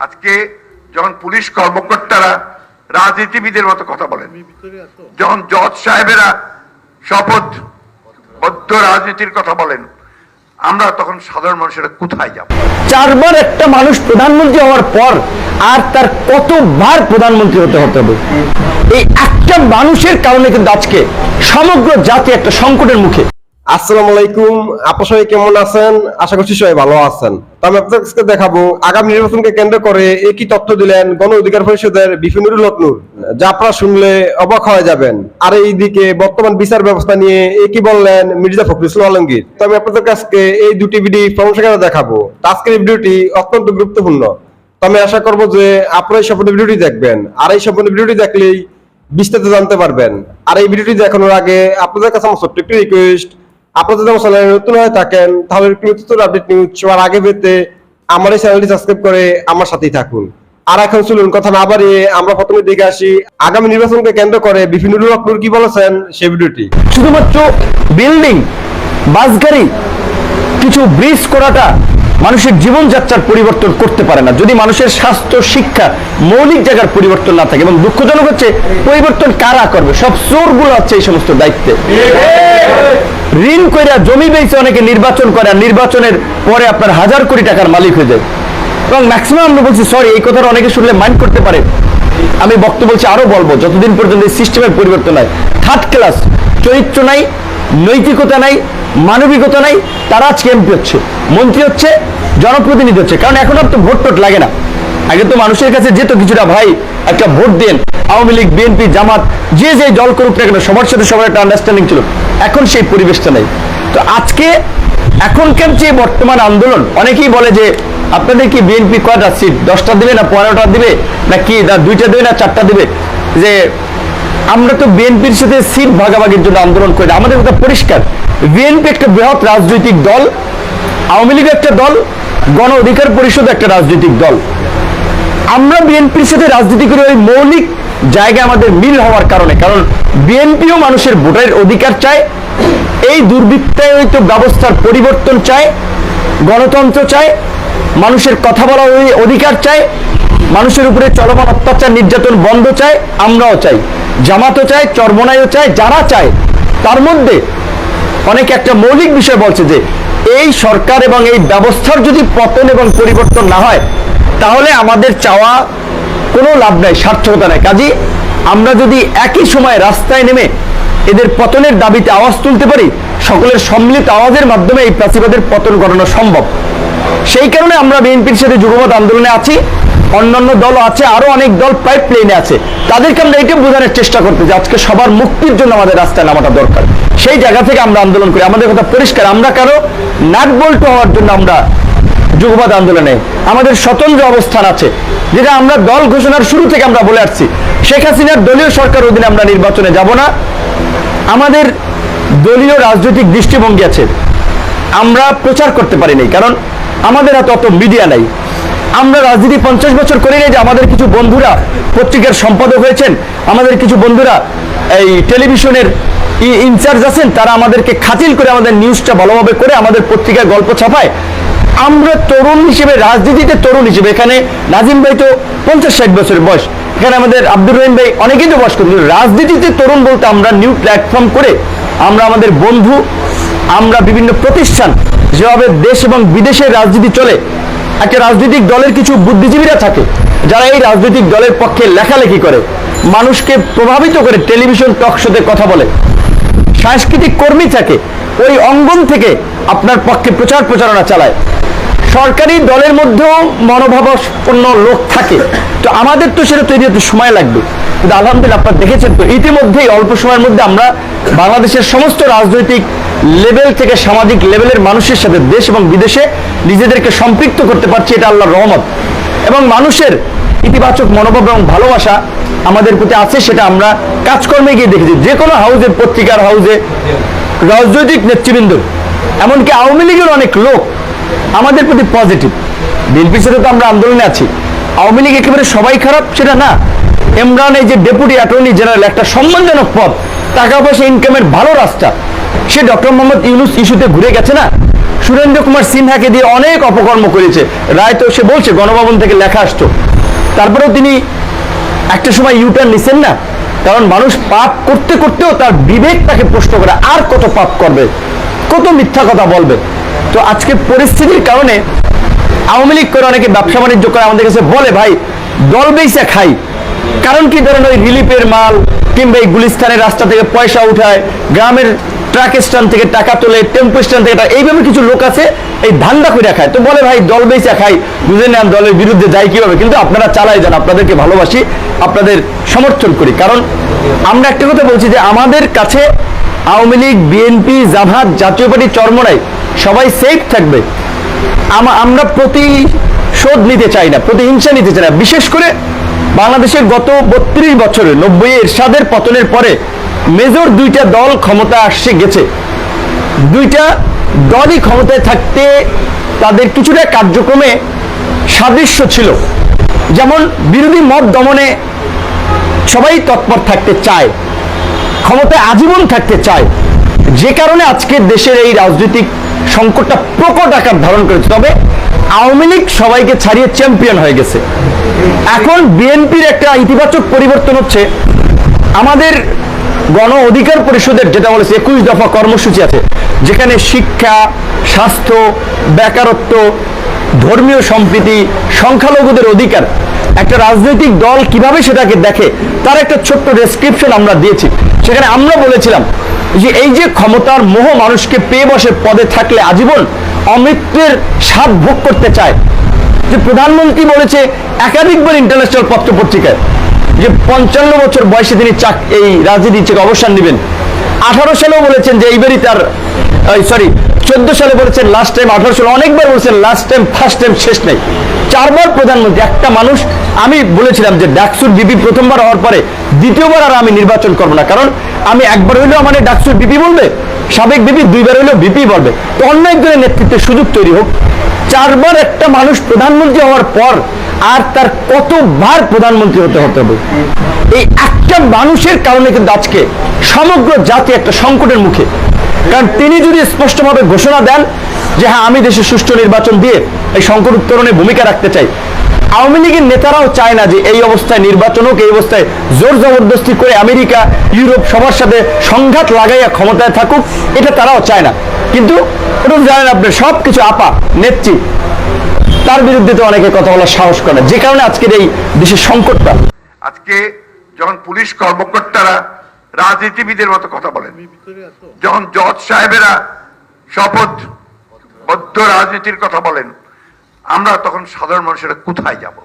আজকে যখন পুলিশ কর্মকর্তারা রাজনীতিবিদের মতো কথা বলেন, যখন জজ সাহেবেরা শপথবদ্ধ রাজনীতির কথা বলেন, আমরা তখন সাধারণ মানুষেরা কোথায় যাব? 4 বার একটা মানুষ প্রধানমন্ত্রী হওয়ার পর আর তার কতবার প্রধানমন্ত্রী হতে হবে? এই একটা মানুষের কারণে কিন্তু আজকে সমগ্র জাতি একটা সংকটের মুখে। আসসালামু আলাইকুম, আপনারা সবাই কেমন আছেন? আশা করছি সবাই ভালো আছেন। তো আমি আপনাদেরকে দেখাবো আগামী নির্বাচনকে কেন্দ্র করে একই তথ্য দিলেন গণ অধিকার পরিষদের বিপি নুরুল হক নূর, যা আপনারা শুনলে অবাক হয়ে যাবেন। আর এইদিকে বর্তমান বিচার ব্যবস্থা নিয়ে একই বললেন মির্জা ফখরুল ইসলাম আলমগীর। তো আমি আপনাদের কাছে এই দুটি ভিডিও প্রমাণ দেখাবো। আজকের এই ভিডিওটি অত্যন্ত গুরুত্বপূর্ণ। তো আমি আশা করবো যে আপনারা এই সম্পূর্ণ ভিডিওটি দেখবেন, আর এই সম্পূর্ণ ভিডিওটি দেখলেই বিস্তারিত জানতে পারবেন। আর এই ভিডিওটি দেখানোর আগে আপনাদের কাছে আমার ছোট্ট একটি রিকোয়েস্ট, আপনারা যদি আমার চ্যানেলে নতুন হয়ে থাকেন তাহলে নতুন আপডেট নিউজ সবার আগে পেতে আমার এই চ্যানেলটি সাবস্ক্রাইব করে আমার সাথেই থাকুন। আর এখন চলুন কথা না বাড়িয়ে আমরা প্রথমে দেখে আসি আগামী নির্বাচনকে কেন্দ্র করে বিপি নুরুল হক নূর কি বলেছেন সেই ভিডিওটি। শুধুমাত্র বিল্ডিং, বাস গাড়ি, কিছু ব্রিজ করাটা মানুষের জীবনযাত্রার পরিবর্তন করতে পারে না যদি মানুষের স্বাস্থ্য, শিক্ষা, মৌলিক জায়গার পরিবর্তন না থাকে। এবং দুঃখজনক হচ্ছে পরিবর্তন কারা করবে? সব চোরগুলো আছে এই সমস্ত দায়িত্বে। ঋণ কইরা জমি বেচে অনেকে নির্বাচন করে, আর নির্বাচনের পরে আপনার 1000 কোটি টাকার মালিক হয়ে যায়। এবং ম্যাক্সিমাম আমরা বলছি, সরি এই কথাটা অনেকে শুনলে মাইন্ড করতে পারে, আমি বক্তব্য বলছি আরো বলবো, যতদিন পর্যন্ত এই সিস্টেমের পরিবর্তন হয়, থার্ড ক্লাস চরিত্র নাই, নৈতিকতা নাই, মানবিকতা নাই, তারা আজকে এমপি হচ্ছে, মন্ত্রী হচ্ছে, জনপ্রতিনিধি হচ্ছে। কারণ এখন আর তো ভোট টোট লাগে না। আগে তো মানুষের কাছে যেত কিছুটা, ভাই একটা ভোট দেন, আওয়ামী লীগ, বিএনপি, জামাত, যে যে দল করুক না কেন সবার সাথে সবার একটা আন্ডারস্ট্যান্ডিং ছিল। এখন সেই পরিবেশটা নেই। তো আজকে এখনকার যে বর্তমান আন্দোলন, অনেকেই বলে যে আপনাদের কি বিএনপি কয়টা সিট, 10টা দিবে না 15টা দিবে, না কি 2টা দিবে না 4টা দিবে? যে আমরা তো বিএনপির সাথে সিট ভাগাভাগির জন্য আন্দোলন করি। আমাদের কথা পরিষ্কার, বিএনপি একটা বৃহৎ রাজনৈতিক দল, আওয়ামী লীগ একটা দল, গণ অধিকার পরিষদ একটা রাজনৈতিক দল। আমরা বিএনপির সাথে রাজনীতি করি ওই মৌলিক জায়গায় আমাদের মিল হওয়ার কারণে। কারণ বিএনপিও মানুষের ভোটের অধিকার চায়, এই দুর্বৃত্তায়িত ব্যবস্থার পরিবর্তন চায়, গণতন্ত্র চায়, মানুষের কথা বলার অধিকার চায়, মানুষের উপরে চলমান অত্যাচার নির্যাতন বন্ধ চায়, আমরাও চাই, জামাতও চায়, চরমনাইও চায়, যারা চায়। তার মধ্যে অনেকে একটা মৌলিক বিষয় বলছে যে এই সরকার এবং এই ব্যবস্থার যদি পতন এবং পরিবর্তন না হয় তাহলে আমাদের চাওয়া কোনো লাভ নাই, সার্থকতা নাই। কাজী আমরা যদি একই সময় রাস্তায় নেমে এদের পতনের দাবিতে আওয়াজ তুলতে পারি, সকলের সম্মিলিত আওয়াজের মাধ্যমে এই প্রাচীবাদের পতন ঘটানো সম্ভব। সেই কারণে আমরা বিএনপির সাথে যুগপৎ আন্দোলনে আছি, অন্যান্য দল আছে, আরো অনেক দল পাইপ প্লেনে আছে। তাদেরকে আমরা এটা বোঝানোর চেষ্টা করতে যে আজকে সবার মুক্তির জন্য আমাদের রাস্তায় নামাটা দরকার। সেই জায়গা থেকে আমরা আন্দোলন করি। আমাদের কথা পরিষ্কার, আমরা কারো নাট বল্টু হওয়ার জন্য আমরা যুগপৎ আন্দোলনে আমাদের স্বতন্ত্র অবস্থান আছে, যেটা আমরা দল ঘোষণার শুরু থেকে আমরা বলে আসছি। শেখ হাসিনার দলীয় সরকার অধীনে আমরা নির্বাচনে যাব না। আমাদের দলীয় রাজনৈতিক দৃষ্টিভঙ্গি আছে, আমরা প্রচার করতে পারি নাই, কারণ আমাদের হাতে অত মিডিয়া নাই। আমরা রাজনীতি 50 বছর করে নেই যে আমাদের কিছু বন্ধুরা পত্রিকার সম্পাদক হয়েছেন, আমাদের কিছু বন্ধুরা এই টেলিভিশনের ইনচার্জ আছেন, তারা আমাদেরকে খাতিল করে আমাদের নিউজটা ভালোভাবে করে আমাদের পত্রিকায় গল্প ছাপায়। আমরা তরুণ হিসেবে, রাজনীতিতে তরুণ হিসেবে, এখানে নাজিম ভাই তো 50-60 বছরের বয়স, এখানে আমাদের আব্দুর রহিম ভাই অনেকেই তো বয়স্ক। রাজনীতিতে তরুণ বলতে আমরা নিউ প্ল্যাটফর্ম করে আমরা আমাদের বন্ধু, আমরা বিভিন্ন প্রতিষ্ঠান, যেভাবে দেশ এবং বিদেশের রাজনীতি চলে, একটা রাজনৈতিক দলের কিছু বুদ্ধিজীবীরা থাকে যারা এই রাজনৈতিক দলের পক্ষে লেখালেখি করে, মানুষকে প্রভাবিত করে, টেলিভিশন টক শোতে কথা বলে, সাংস্কৃতিক কর্মী থাকে, ওই অঙ্গন থেকে আপনার পক্ষে প্রচার প্রচারণা চালায়। সরকারি দলের মধ্যেও মনোভাবাপন্ন লোক থাকে। তো আমাদের তো সেটা তৈরি হতে সময় লাগবে, কিন্তু আলহামদুলিল্লাহ আপনারা দেখেছেন তো ইতিমধ্যেই অল্প সময়ের মধ্যে আমরা বাংলাদেশের সমস্ত রাজনৈতিক লেভেল থেকে সামাজিক লেভেলের মানুষের সাথে দেশ এবং বিদেশে নিজেদেরকে সম্পৃক্ত করতে পারছি। এটা আল্লাহর রহমত। এবং মানুষের ইতিবাচক মনোভাব এবং ভালোবাসা আমাদের প্রতি আছে, সেটা আমরা কাজকর্মে গিয়ে দেখেছি। যে কোনো হাউজে, পত্রিকার হাউজে, রাজনৈতিক নেতৃবৃন্দ, এমনকি আওয়ামী লীগের অনেক লোক আমাদের প্রতি পজিটিভ। বিএনপির সাথে তো আমরা আন্দোলনে আছি, আওয়ামী লীগ একেবারে সবাই খারাপ সেটা না। ইমরান এই যে ডেপুটি অ্যাটর্নি জেনারেল, একটা সম্মানজনক পদ, টাকা পয়সা ইনকামের ভালো রাস্তা, সে ডক্টর মোহাম্মদ ইউনূস ইস্যুতে ঘুরে গেছে না, সুরেন্দ্র কুমার সিনহাকে দিয়ে অনেক অপকর্ম করেছে। রায় তো সে বলছে গণভবন থেকে লেখা আসতো, তারপরেও তিনি একটা সময় ইউটার্ন নিছেন না, কারণ মানুষ পাপ করতে করতেও তার বিবেক তাকে প্রশ্ন করে আর কত পাপ করবে, কত মিথ্যা কথা বলবে। তো আজকে পরিস্থিতির কারণে আওয়ামী লীগ করে অনেকে ব্যবসা বাণিজ্য করে আমাদের কাছে বলে ভাই দল বেচা খাই, কারণ কি ধরেন ওই রিলিফের মাল কিংবা এই গুলিস্তানের রাস্তা থেকে পয়সা উঠায়, গ্রামের ট্রাক স্ট্যান্ড থেকে টাকা তোলে, টেম্পো স্ট্যান্ড থেকে টাকা, এইভাবে কিছু লোক আছে এই ধান্দা করে খায়। তো বলে ভাই দল বেচা খাই, বুঝে নেন দলের বিরুদ্ধে যাই কিভাবে, কিন্তু আপনারা চালাই যান, আপনাদেরকে ভালোবাসি, আপনাদের সমর্থন করি। কারণ আমরা একটা কথা বলছি যে আমাদের কাছে আওয়ামী লীগ, বিএনপি, জামাত, জাতীয় পার্টি, চরমোনাই সবাই সেফ থাকবে। আমরা প্রতিশোধ নিতে চাই না, প্রতিহিংসা নিতে চাই না। বিশেষ করে বাংলাদেশের গত 32 বছরে 90 এরশাদের পতনের পরে মেজর দুইটা দল ক্ষমতা আসছে গেছে, দুইটা দলই ক্ষমতায় থাকতে তাদের কিছুটা কার্যক্রমে সাদৃশ্য ছিল। যেমন বিরোধী মত দমনে সবাই তৎপর থাকতে চায়, ক্ষমতায় আজীবন থাকতে চায়, যে কারণে আজকে দেশের এই রাজনৈতিক সংকটটা প্রকট আকার ধারণ করেছে। তবে আওয়ামী লীগ সবাইকে ছাড়িয়ে চ্যাম্পিয়ন হয়ে গেছে। এখন বিএনপির একটা ইতিবাচক পরিবর্তন হচ্ছে, আমাদের গণ অধিকার পরিষদের যেটা বলেছে 21 দফা কর্মসূচি আছে, যেখানে শিক্ষা, স্বাস্থ্য, বেকারত্ব, ধর্মীয় সম্প্রীতি, সংখ্যালঘুদের অধিকার, একটা রাজনৈতিক দল কিভাবে সেটাকে দেখে তার একটা ছোট্ট ডেসক্রিপশন আমরা দিয়েছি। সেখানে আমরা বলেছিলাম যে এই যে ক্ষমতার মোহ মানুষকে পেয়ে বসে পদে থাকলে আজীবন অমৃতের স্বাদ ভোগ করতে চায়, যে প্রধানমন্ত্রী বলেছে একাধিকবার ইন্টারন্যাশনাল পত্র পত্রিকায় যে 55 বছর বয়সে তিনি এই রাজনীতি থেকে অবসর নেবেন। 18 সালেও বলেছেন যে এইবারই তার 14 সালে বলেছেন লাস্ট টাইম, 18 সালে অনেকবার বলেছেন লাস্ট টাইম, ফার্স্ট টাইম শেষ নেই, 4 বার প্রধানমন্ত্রী একটা মানুষ। আমি বলেছিলাম যে ডাকসুর বিপি প্রথমবার হওয়ার পরে দ্বিতীয়বার আর আমি নির্বাচন করব না, কারণ আমি একবার হইলেও আমার ডাকসুর বিপি বলবে, সাবেক বিপি 2বার হইলেও বিপি বলবে, তো অন্য একজনের নেতৃত্বে সুযোগ তৈরি হোক। 4 বার একটা মানুষ প্রধানমন্ত্রী হওয়ার পর আর তার কতবার প্রধানমন্ত্রী হতে হবে, এই একটা মানুষের কারণে কিন্তু আজকে সমগ্র জাতি একটা সংকটের মুখে। কারণ তিনি যদি স্পষ্টভাবে ঘোষণা দেন যে হ্যাঁ আমি দেশে সুষ্ঠু নির্বাচন দিয়ে এই সংকট উত্তরণে ভূমিকা রাখতে চাই, আওয়ামী লীগের নেতারাও চায় না যে এই অবস্থায় নির্বাচন হোক, এই অবস্থায় জোর জবরদস্তি করে আমেরিকা, ইউরোপ সবার সাথে সংঘাত লাগাইয়া ক্ষমতায় থাকুক, এটা তারাও চায় না। কিন্তু ওটা জানেন আপনি সবকিছু আপা নেত্রী, তার বিরুদ্ধে তো অনেকে কথা বলার সাহস করে না, যে কারণে আজকের এই দেশের সংকটটা। আজকে যখন পুলিশ কর্মকর্তারা রাজনীতিবিদের মতো কথা বলেন, যখন জজ সাহেবেরা শপথবদ্ধ রাজনীতির কথা বলেন, আমরা তখন সাধারণ মানুষেরা কোথায় যাব,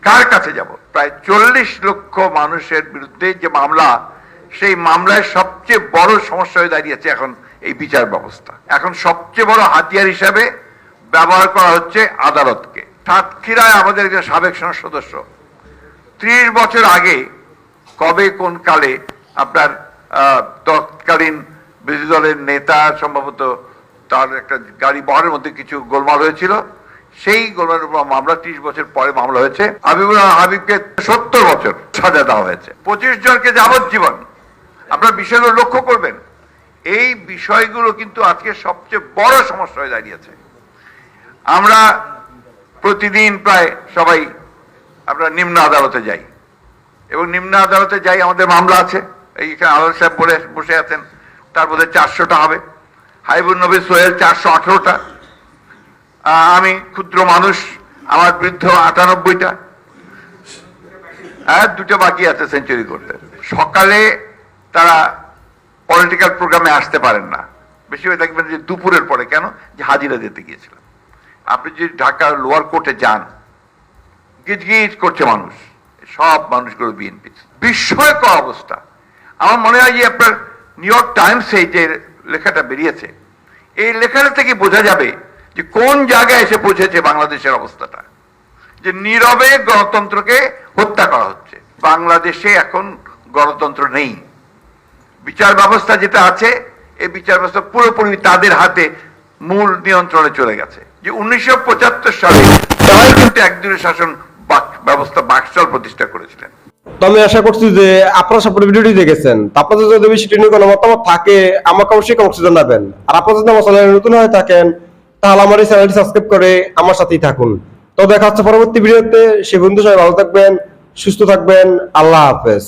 কার কাছে যাব? প্রায় 40 লক্ষ মানুষের বিরুদ্ধে যে মামলা, সেই মামলায় সবচেয়ে বড় সমস্যা হয়ে দাঁড়িয়েছে এখন এই বিচার ব্যবস্থা। এখন সবচেয়ে বড় হাতিয়ার হিসাবে ব্যবহার করা হচ্ছে আদালতকে। সাতক্ষীরায় আমাদের একজন সাবেক সংসদ সদস্য 30 বছর আগে কবে কোন কালে আপনার তৎকালীন বিরোধী দলের নেতা সম্ভবত তার একটা গাড়ি বহরের মধ্যে কিছু গোলমাল হয়েছিল, সেই গোলমালের উপর মামলা 30 বছর পরে মামলা হয়েছে। হাবিবকে 70 বছর সাজা দেওয়া হয়েছে, 25 জনকে যাবজ্জীবন। আপনার বিষয়গুলো লক্ষ্য করবেন, এই বিষয়গুলো কিন্তু আজকে সবচেয়ে বড় সমস্যা হয়ে দাঁড়িয়েছে। আমরা প্রতিদিন প্রায় সবাই আমরা নিম্ন আদালতে যাই, এবং নিম্ন আদালতে যাই, আমাদের মামলা আছে, এইখানে আদালত সাহেব বসে আছেন, তার মধ্যে 400টা হবে, হাইবুল নবী সোহেল 418টা, আমি ক্ষুদ্র মানুষ, আমার বিরুদ্ধে 98টা, আর 2টা বাকি আছে সেঞ্চুরি করতে। সকালে তারা পলিটিক্যাল প্রোগ্রামে আসতে পারেন না, বেশিরভাগ দেখবেন যে দুপুরের পরে, কেন যে হাজিরা দিতে গিয়েছিলাম। আপনি যদি ঢাকার লোয়ার কোর্টে যান, গিজগিজ করছে মানুষ, সব মানুষগুলো বিএনপি। বিস্ময়কর অবস্থা। আমার মনে হয় যে আপনার নিউ ইয়র্ক টাইমসে যে লেখাটা বেরিয়েছে, এই লেখাটা থেকে বোঝা যাবে যে কোন জায়গায় এসে পৌঁছেছে বাংলাদেশের অবস্থাটা, যে নীরবে গণতন্ত্রকে হত্যা করা হচ্ছে। বাংলাদেশে এখন গণতন্ত্র নেই, বিচার ব্যবস্থা যেটা আছে, এই বিচার ব্যবস্থা পুরোপুরি তাদের হাতে মূল নিয়ন্ত্রণে চলে গেছে। যে 1975 সালে তারাই কিন্তু একদিনের শাসন ব্যবস্থা বাকশাল প্রতিষ্ঠা করেছিলেন। তো আমি আশা করছি যে আপনারা সব ভিডিওটি দেখেছেন, আপনাদের যদি সেটি নিয়ে কোনো মতামত থাকে আমাকে অবশ্যই কমেন্টে জানাবেন। আর আপনারা যদি আমার চ্যানেলে নতুন হয়ে থাকেন তাহলে আমার এই চ্যানেলটি সাবস্ক্রাইব করে আমার সাথেই থাকুন। তো দেখা হচ্ছে পরবর্তী ভিডিওতে। সে বন্ধু সবাই ভালো থাকবেন, সুস্থ থাকবেন। আল্লাহ হাফেজ।